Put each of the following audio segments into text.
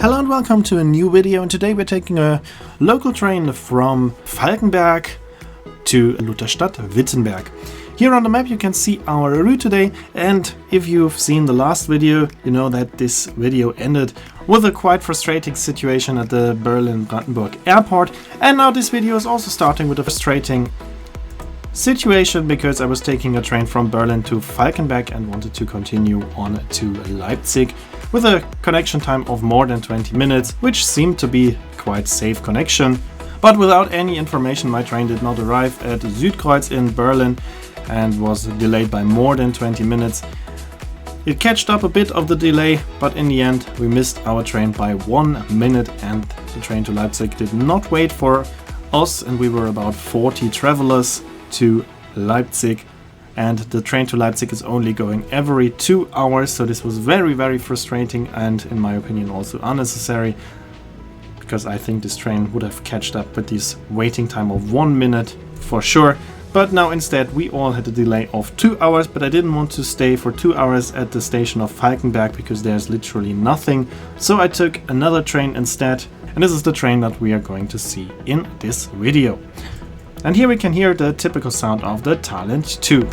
Hello and welcome to a new video, and today we're taking a local train from Falkenberg to Lutherstadt Wittenberg. Here on the map you can see our route today, and if you've seen the last video, you know that this video ended with a quite frustrating situation at the Berlin-Brandenburg airport, and now this video is also starting with a frustrating situation because I was taking a train from Berlin to Falkenberg and wanted to continue on to Leipzig with a connection time of more than 20 minutes, which seemed to be quite safe connection. But without any information, my train did not arrive at Südkreuz in Berlin and was delayed by more than 20 minutes. It catched up a bit of the delay, but in the end we missed our train by 1 minute, and the train to Leipzig did not wait for us, and we were about 40 travelers to Leipzig, and the train to Leipzig is only going every 2 hours, so this was very frustrating and in my opinion also unnecessary, because I think this train would have catched up with this waiting time of 1 minute for sure. But now instead we all had a delay of 2 hours, but I didn't want to stay for 2 hours at the station of Falkenberg because there's literally nothing, so I took another train instead, and this is the train that we are going to see in this video. And here we can hear the typical sound of the Talent 2.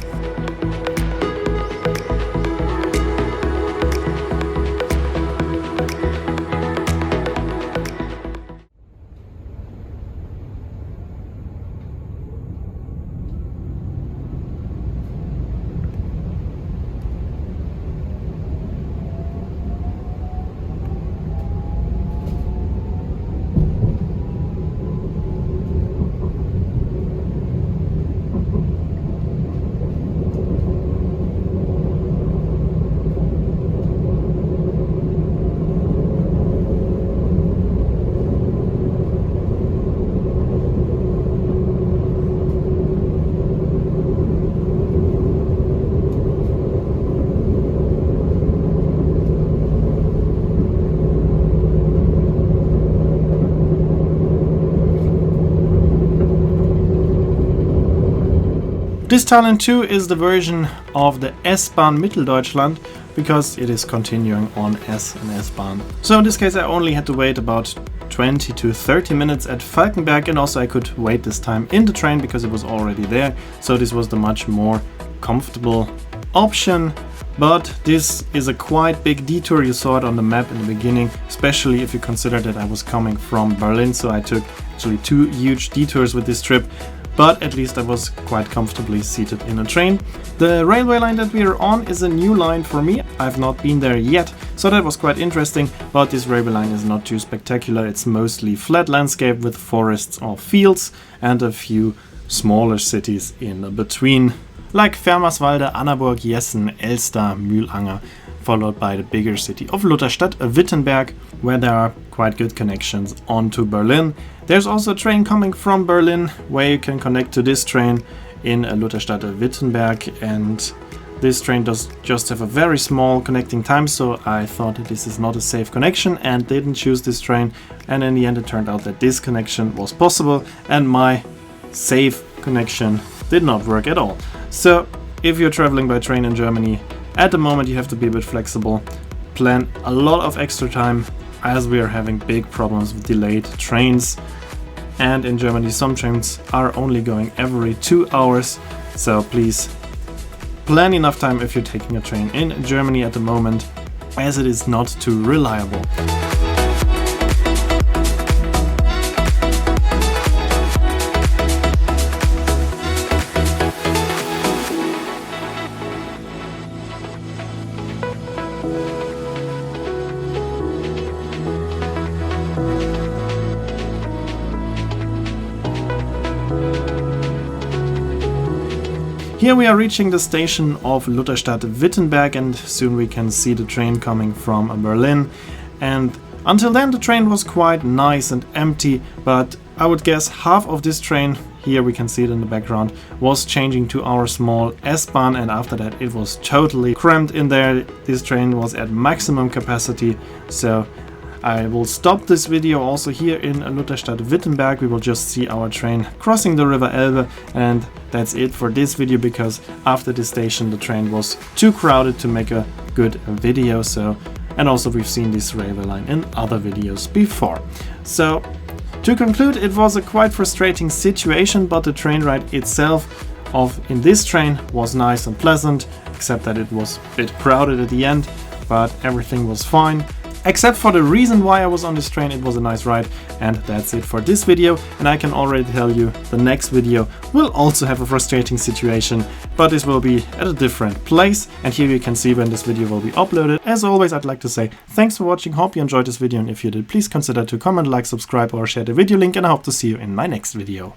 This Talent 2 is the version of the S-Bahn Mitteldeutschland because it is continuing on as an S-Bahn. So in this case I only had to wait about 20 to 30 minutes at Falkenberg, and also I could wait this time in the train because it was already there, so this was the much more comfortable option. But this is a quite big detour. You saw it on the map in the beginning, especially if you consider that I was coming from Berlin, so I took actually 2 huge detours with this trip. But at least I was quite comfortably seated in a train. The railway line that we are on is a new line for me. I've not been there yet, so that was quite interesting, but this railway line is not too spectacular. It's mostly flat landscape with forests or fields and a few smaller cities in between, like Fermerswalde, Annaburg, Jessen, Elster, Mühlanger, followed by the bigger city of Lutherstadt Wittenberg, where there are quite good connections onto Berlin. There's also a train coming from Berlin where you can connect to this train in Lutherstadt Wittenberg, and this train does just have a very small connecting time, so I thought that this is not a safe connection and didn't choose this train, and in the end it turned out that this connection was possible and my safe connection did not work at all. So if you're traveling by train in Germany, at the moment you have to be a bit flexible, plan a lot of extra time, as we are having big problems with delayed trains. And in Germany some trains are only going every 2 hours, so please plan enough time if you're taking a train in Germany at the moment, as it is not too reliable. Here we are reaching the station of Lutherstadt Wittenberg, and soon we can see the train coming from Berlin. And until then the train was quite nice and empty, but I would guess half of this train, here we can see it in the background, was changing to our small S-Bahn, and after that it was totally crammed in there. This train was at maximum capacity, so I will stop this video also here in Lutherstadt Wittenberg. We will just see our train crossing the river Elbe, and that's it for this video, because after this station the train was too crowded to make a good video. So and also we've seen this railway line in other videos before. So to conclude, it was a quite frustrating situation, but the train ride itself in this train was nice and pleasant, except that it was a bit crowded at the end, but everything was fine. Except for the reason why I was on this train, it was a nice ride, and that's it for this video. And I can already tell you the next video will also have a frustrating situation, but this will be at a different place, and here you can see when this video will be uploaded. As always, I'd like to say thanks for watching, hope you enjoyed this video, and if you did, please consider to comment, like, subscribe or share the video link, and I hope to see you in my next video.